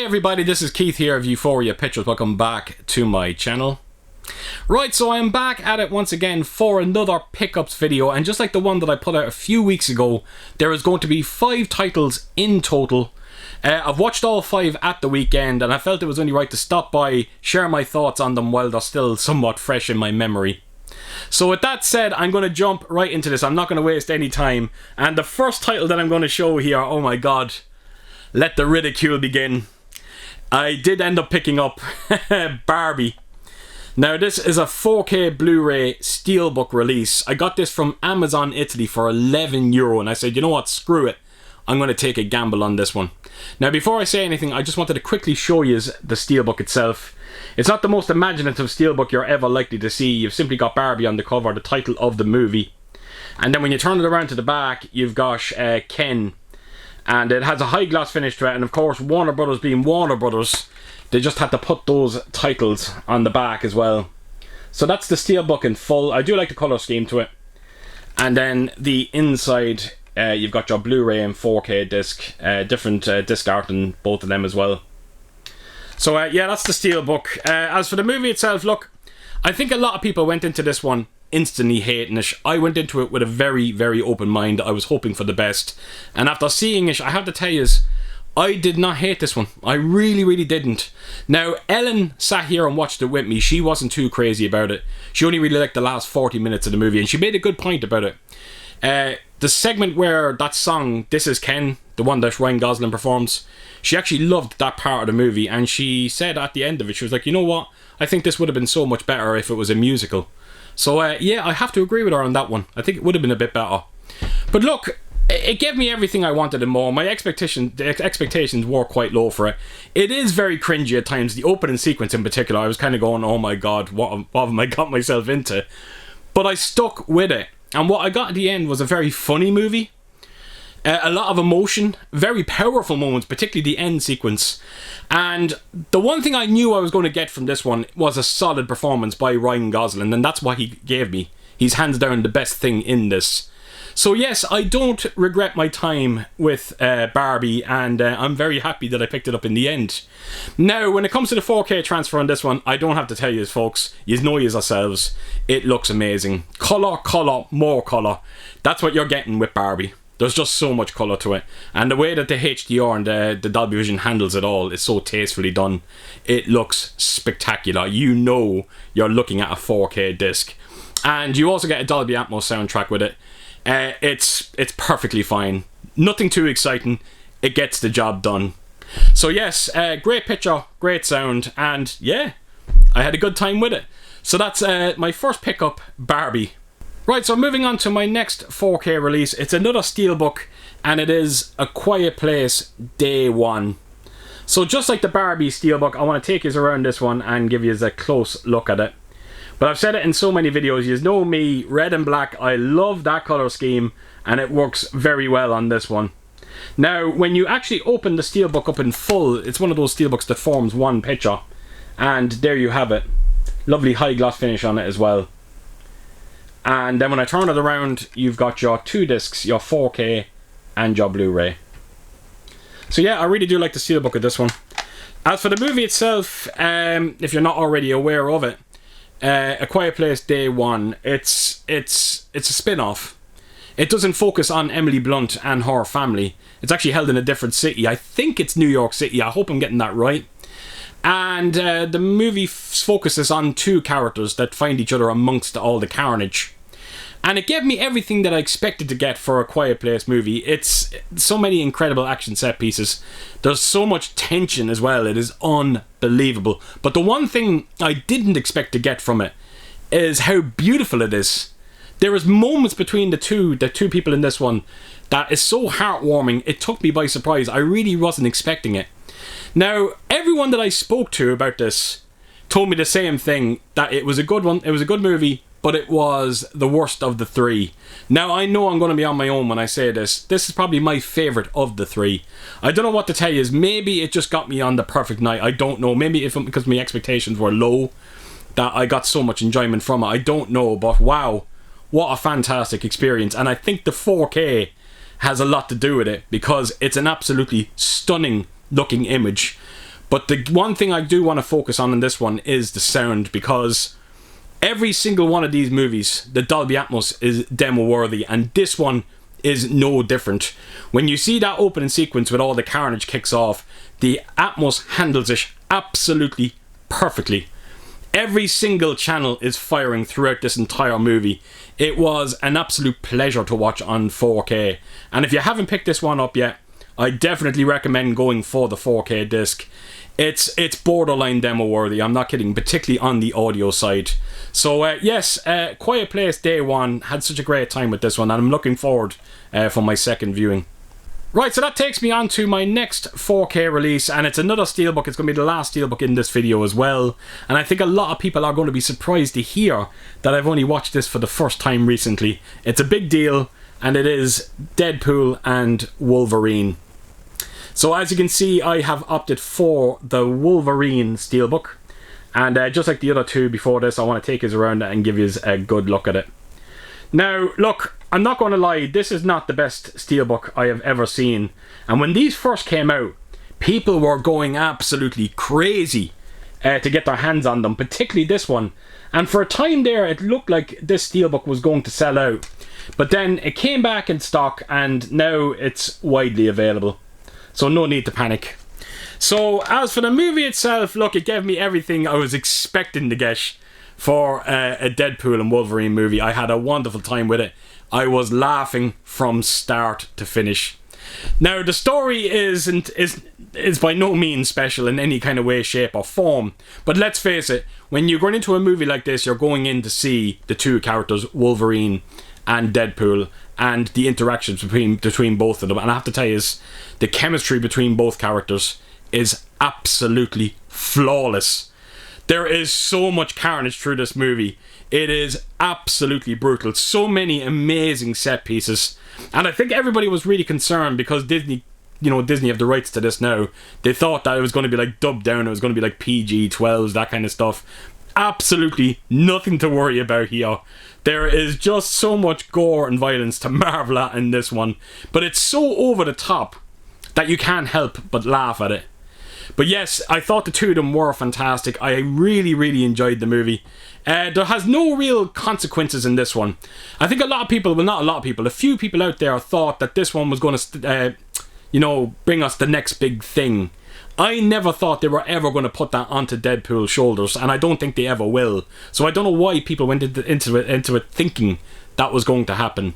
everybody, this is Keith here of Euphoria Pictures. Welcome back to my channel. Right, so I am back at it once again for another pickups video, and just like the one that I put out a few weeks ago, there is going to be 5 titles in total. I've watched all 5 at the weekend, and I felt it was only right to stop by, share my thoughts on them while they're still somewhat fresh in my memory. So with that said, I'm going to jump right into this. I'm not going to waste any time. And the first title that I'm going to show here, oh my god, let the ridicule begin. I did end up picking up Barbie. Now this is a 4K Blu-ray Steelbook release. I got this from Amazon Italy for €11 and I said, you know what, screw it. I'm going to take a gamble on this one. Now before I say anything, I just wanted to quickly show you the Steelbook itself. It's not the most imaginative Steelbook you're ever likely to see. You've simply got Barbie on the cover, the title of the movie. And then when you turn it around to the back, you've got Ken. And it has a high gloss finish to it, and of course Warner Brothers being Warner Brothers, they just had to put those titles on the back as well. So that's the Steelbook in full. I do like the colour scheme to it. And then the inside, you've got your Blu-ray and 4K disc, different disc art in both of them as well. So yeah, that's the Steelbook. As for the movie itself, look, I think a lot of people went into this one instantly hating it. I went into it with a very, very open mind. I was hoping for the best. And after seeing it, I have to tell you, I did not hate this one. I really, really didn't. Now, Ellen sat here and watched it with me. She wasn't too crazy about it. She only really liked the last 40 minutes of the movie, and she made a good point about it. The segment where that song, This Is Ken, the one that Ryan Gosling performs, she actually loved that part of the movie, and she said at the end of it, she was like, you know what, I think this would have been so much better if it was a musical. So yeah, I have to agree with her on that one. I think it would have been a bit better. But look, it gave me everything I wanted and more. My expectations were quite low for it. It is very cringy at times. The opening sequence in particular, I was kind of going, oh my god, what have I got myself into? But I stuck with it. And what I got at the end was a very funny movie. A lot of emotion, very powerful moments, particularly the end sequence. And the one thing I knew I was going to get from this one was a solid performance by Ryan Gosling, and that's what he gave me. He's hands down the best thing in this. So yes, I don't regret my time with Barbie, and I'm very happy that I picked it up in the end. Now, when it comes to the 4K transfer on this one, I don't have to tell you, folks. You know yourselves. It looks amazing. Colour, colour, more colour. That's what you're getting with Barbie. There's just so much colour to it. And the way that the HDR and the Dolby Vision handles it all is so tastefully done. It looks spectacular. You know you're looking at a 4K disc. And you also get a Dolby Atmos soundtrack with it. It's perfectly fine. Nothing too exciting. It gets the job done. So yes, great picture, great sound, and yeah, I had a good time with it. So that's my first pickup, Barbie. Right, so moving on to my next 4K release. It's another Steelbook, and it is A Quiet Place Day 1. So just like the Barbie Steelbook, I want to take you around this one and give you a close look at it. But I've said it in so many videos, you know me, red and black, I love that colour scheme, and it works very well on this one. Now, when you actually open the Steelbook up in full, it's one of those Steelbooks that forms one picture. And there you have it. Lovely high gloss finish on it as well. And then when I turn it around, you've got your 2 discs, your 4K and your Blu-ray. So yeah, I really do like the Steelbook of this one. As for the movie itself, if you're not already aware of it, A Quiet Place Day 1, it's a spin-off. It doesn't focus on Emily Blunt and her family. It's actually held in a different city. I think it's New York City. I hope I'm getting that right. And the movie focuses on 2 characters that find each other amongst all the carnage. And it gave me everything that I expected to get for a Quiet Place movie. It's so many incredible action set pieces. There's so much tension as well. It is unbelievable. But the one thing I didn't expect to get from it is how beautiful it is. There is moments between the two people in this one that is so heartwarming. It took me by surprise. I really wasn't expecting it. Now, everyone that I spoke to about this told me the same thing, that it was a good one, it was a good movie, but it was the worst of the 3. Now, I know I'm going to be on my own when I say this. This is probably my favourite of the 3. I don't know what to tell you. Maybe it just got me on the perfect night. I don't know. Maybe because my expectations were low, that I got so much enjoyment from it. I don't know, but wow, what a fantastic experience. And I think the 4K has a lot to do with it, because it's an absolutely stunning looking image. But the one thing I do want to focus on in this one is the sound, because every single one of these movies, the Dolby Atmos is demo worthy, and this one is no different. When you see that opening sequence with all the carnage kicks off, the Atmos handles it absolutely perfectly. Every single channel is firing throughout this entire movie. It was an absolute pleasure to watch on 4K. And if you haven't picked this one up yet, I definitely recommend going for the 4K disc. It's borderline demo worthy, I'm not kidding, particularly on the audio side. So yes, Quiet Place Day 1, had such a great time with this one, and I'm looking forward for my second viewing. Right, so that takes me on to my next 4K release, and it's another Steelbook. It's going to be the last Steelbook in this video as well, and I think a lot of people are going to be surprised to hear that I've only watched this for the first time recently. It's a big deal, and it is Deadpool and Wolverine. So as you can see, I have opted for the Wolverine Steelbook, and just like the other two before this, I want to take you around and give you a good look at it. Now, look, I'm not going to lie, this is not the best Steelbook I have ever seen. And when these first came out, people were going absolutely crazy to get their hands on them, particularly this one. And for a time there, it looked like this Steelbook was going to sell out. But then it came back in stock, and now it's widely available. So no need to panic. So as for the movie itself, look, it gave me everything I was expecting to get for a Deadpool and Wolverine movie. I had a wonderful time with it. I was laughing from start to finish. Now, the story is by no means special in any kind of way, shape or form. But let's face it, when you're going into a movie like this, you're going in to see the two characters, Wolverine and Deadpool, and the interactions between both of them. And I have to tell you, the chemistry between both characters is absolutely flawless. There is so much carnage through this movie. It is absolutely brutal. So many amazing set pieces. And I think everybody was really concerned because Disney, Disney have the rights to this now. They thought that it was going to be like dubbed down, it was going to be like PG-12s, that kind of stuff. Absolutely nothing to worry about here. There is just so much gore and violence to marvel at in this one. But it's so over the top that you can't help but laugh at it. But yes, I thought the two of them were fantastic. I really, really enjoyed the movie. There has no real consequences in this one. I think a lot of people, well, not a lot of people, a few people out there thought that this one was going to, bring us the next big thing. I never thought they were ever going to put that onto Deadpool's shoulders, and I don't think they ever will. So I don't know why people went into it thinking that was going to happen.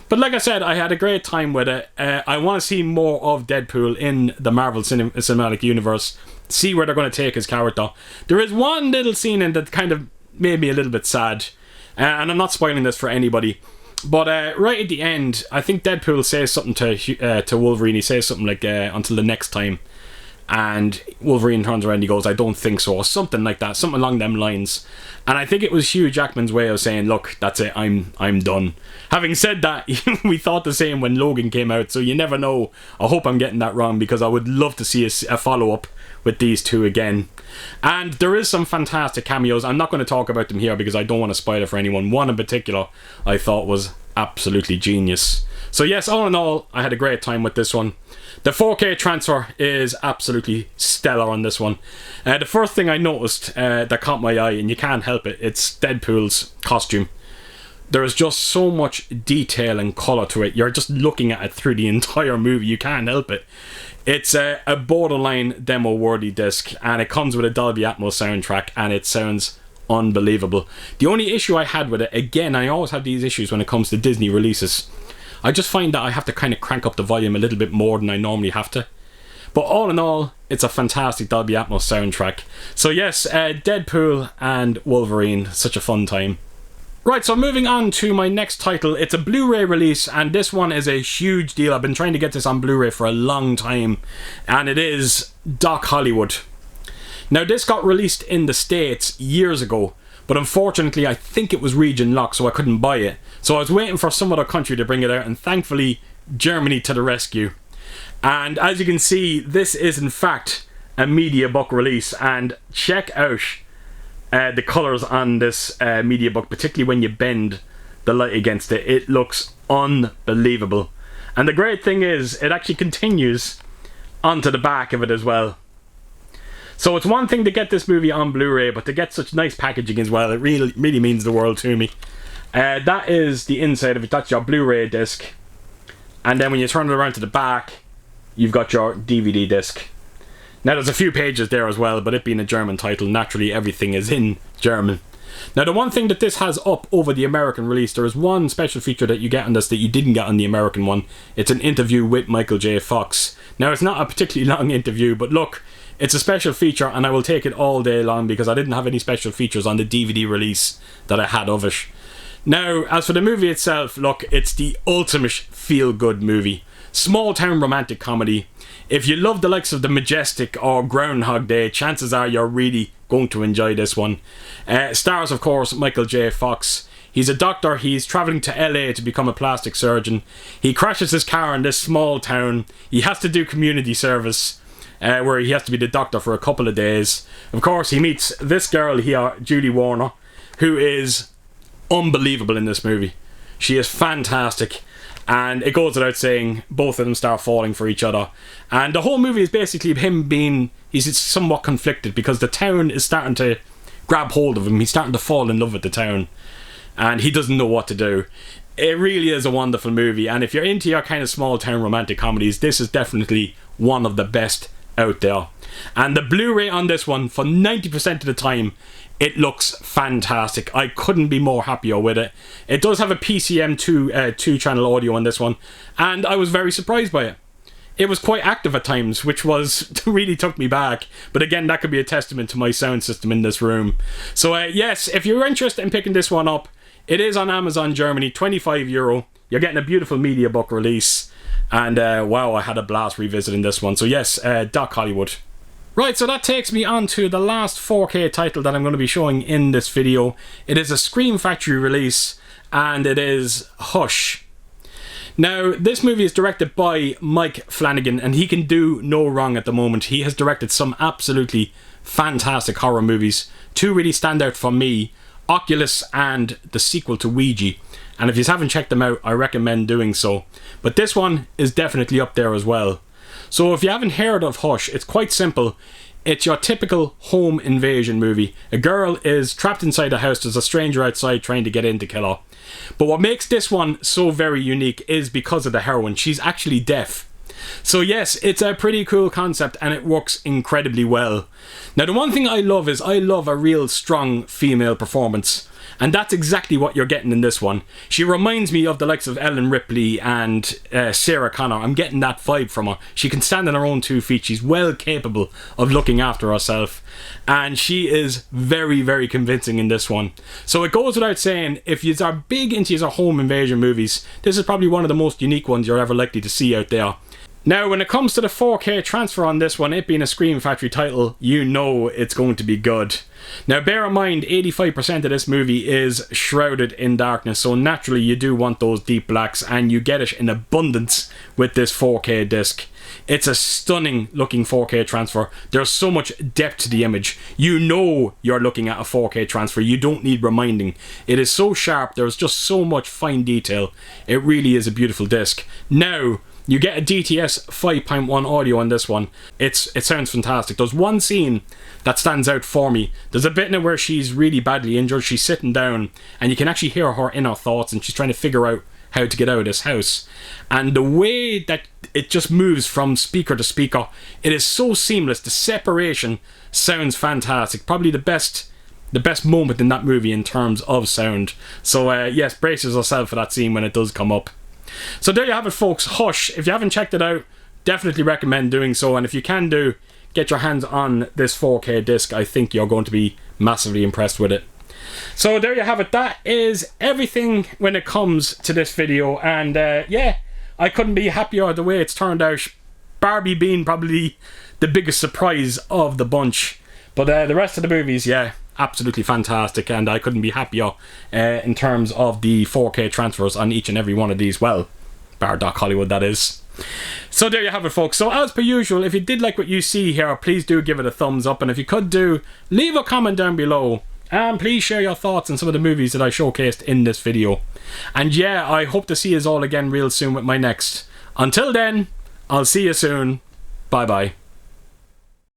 But like I said, I had a great time with it. I want to see more of Deadpool in the Marvel Cinematic Universe. See where they're going to take his character. There is one little scene in that kind of made me a little bit sad. And I'm not spoiling this for anybody. But right at the end, I think Deadpool says something to Wolverine. He says something like, until the next time. And Wolverine turns around and he goes, I don't think so, or something like that, something along them lines. And I think it was Hugh Jackman's way of saying, look, that's it, I'm done. Having said that, we thought the same when Logan came out, so you never know. I hope I'm getting that wrong, because I would love to see a follow-up with these two again. And there is some fantastic cameos. I'm not going to talk about them here because I don't want to spoil it for anyone. One in particular I thought was absolutely genius. So yes, all in all, I had a great time with this one. The 4K transfer is absolutely stellar on this one. The first thing I noticed that caught my eye, and you can't help it, it's Deadpool's costume. There is just so much detail and colour to it. You're just looking at it through the entire movie. You can't help it. It's a borderline demo-worthy disc, and it comes with a Dolby Atmos soundtrack, and it sounds unbelievable. The only issue I had with it, again, I always have these issues when it comes to Disney releases. I just find that I have to kind of crank up the volume a little bit more than I normally have to. But all in all, it's a fantastic Dolby Atmos soundtrack. So yes, Deadpool and Wolverine, such a fun time. Right, so moving on to my next title. It's a Blu-ray release, and this one is a huge deal. I've been trying to get this on Blu-ray for a long time, and it is Doc Hollywood. Now, this got released in the States years ago, but unfortunately I think it was region locked, so I couldn't buy it. So I was waiting for some other country to bring it out, and thankfully Germany to the rescue. And as you can see, this is in fact a Mediabook release, and check out the colours on this Mediabook, particularly when you bend the light against it. It looks unbelievable. And the great thing is, it actually continues onto the back of it as well. So it's one thing to get this movie on Blu-ray, but to get such nice packaging as well, it really means the world to me. That is the inside of it. That's your Blu-ray disc. And then when you turn it around to the back, you've got your DVD disc. Now there's a few pages there as well, but it being a German title, naturally everything is in German. Now the one thing that this has up over the American release, there is one special feature that you get on this that you didn't get on the American one. It's an interview with Michael J. Fox. Now it's not a particularly long interview, but look, it's a special feature and I will take it all day long because I didn't have any special features on the DVD release that I had of it. Now, as for the movie itself, look, it's the ultimate feel-good movie. Small town romantic comedy. If you love the likes of The Majestic or Groundhog Day, chances are you're really going to enjoy this one. Stars, of course, Michael J. Fox. He's a doctor. He's travelling to LA to become a plastic surgeon. He crashes his car in this small town. He has to do community service, where he has to be the doctor for a couple of days. Of course, he meets this girl here, Julie Warner, who is unbelievable in this movie. She is fantastic. And it goes without saying, both of them start falling for each other. And the whole movie is basically him being, he's somewhat conflicted because the town is starting to grab hold of him. He's starting to fall in love with the town. And he doesn't know what to do. It really is a wonderful movie. And if you're into your kind of small town romantic comedies, this is definitely one of the best out there. And the Blu-ray on this one, for 90% of the time, it looks fantastic. I couldn't be more happier with it. It does have a PCM 2-channel audio on this one, and I was very surprised by it. It was quite active at times, which really took me back. But again, that could be a testament to my sound system in this room. So yes, if you're interested in picking this one up, it is on Amazon Germany, €25. You're getting a beautiful Mediabook release. And wow, I had a blast revisiting this one. So yes, Doc Hollywood. Right, so that takes me on to the last 4K title that I'm going to be showing in this video. It is a Scream Factory release, and it is Hush. Now, this movie is directed by Mike Flanagan, and he can do no wrong at the moment. He has directed some absolutely fantastic horror movies. Two really stand out for me, Oculus and the sequel to Ouija. And if you haven't checked them out, I recommend doing so. But this one is definitely up there as well. So if you haven't heard of Hush, it's quite simple. It's your typical home invasion movie. A girl is trapped inside a house. There's a stranger outside trying to get in to kill her. But what makes this one so very unique is because of the heroine. She's actually deaf. So yes, it's a pretty cool concept and it works incredibly well. Now the one thing I love is I love a real strong female performance. And that's exactly what you're getting in this one. She reminds me of the likes of Ellen Ripley and Sarah Connor. I'm getting that vibe from her. She can stand on her own 2 feet. She's well capable of looking after herself. And she is very, very convincing in this one. So it goes without saying, if you are big into your home invasion movies, this is probably one of the most unique ones you're ever likely to see out there. Now, when it comes to the 4K transfer on this one, it being a Scream Factory title, you know it's going to be good. Now, bear in mind, 85% of this movie is shrouded in darkness, so naturally you do want those deep blacks, and you get it in abundance with this 4K disc. It's a stunning looking 4K transfer. There's so much depth to the image. You know you're looking at a 4K transfer. You don't need reminding. It is so sharp. There's just so much fine detail. It really is a beautiful disc. Now, you get a DTS 5.1 audio on this one. It sounds fantastic. There's one scene that stands out for me. There's a bit in it where she's really badly injured. She's sitting down and you can actually hear her inner thoughts and she's trying to figure out how to get out of this house. And the way that it just moves from speaker to speaker, it is so seamless. The separation sounds fantastic. Probably the best moment in that movie in terms of sound. So yes, brace yourself for that scene when it does come up. So there you have it, folks. Hush. If you haven't checked it out, definitely recommend doing so. And if you can get your hands on this 4K disc, I think you're going to be massively impressed with it. So there you have it. That is everything when it comes to this video. And yeah, I couldn't be happier the way it's turned out. Barbie being probably the biggest surprise of the bunch. But the rest of the movies, yeah, absolutely fantastic, and I couldn't be happier in terms of the 4K transfers on each and every one of these. Well, bar Doc Hollywood, that is. So there you have it, folks. So as per usual, if you did like what you see here, please do give it a thumbs up, and if you could leave a comment down below, and please share your thoughts on some of the movies that I showcased in this video. And yeah, I hope to see us all again real soon with my next. Until then, I'll see you soon. Bye bye.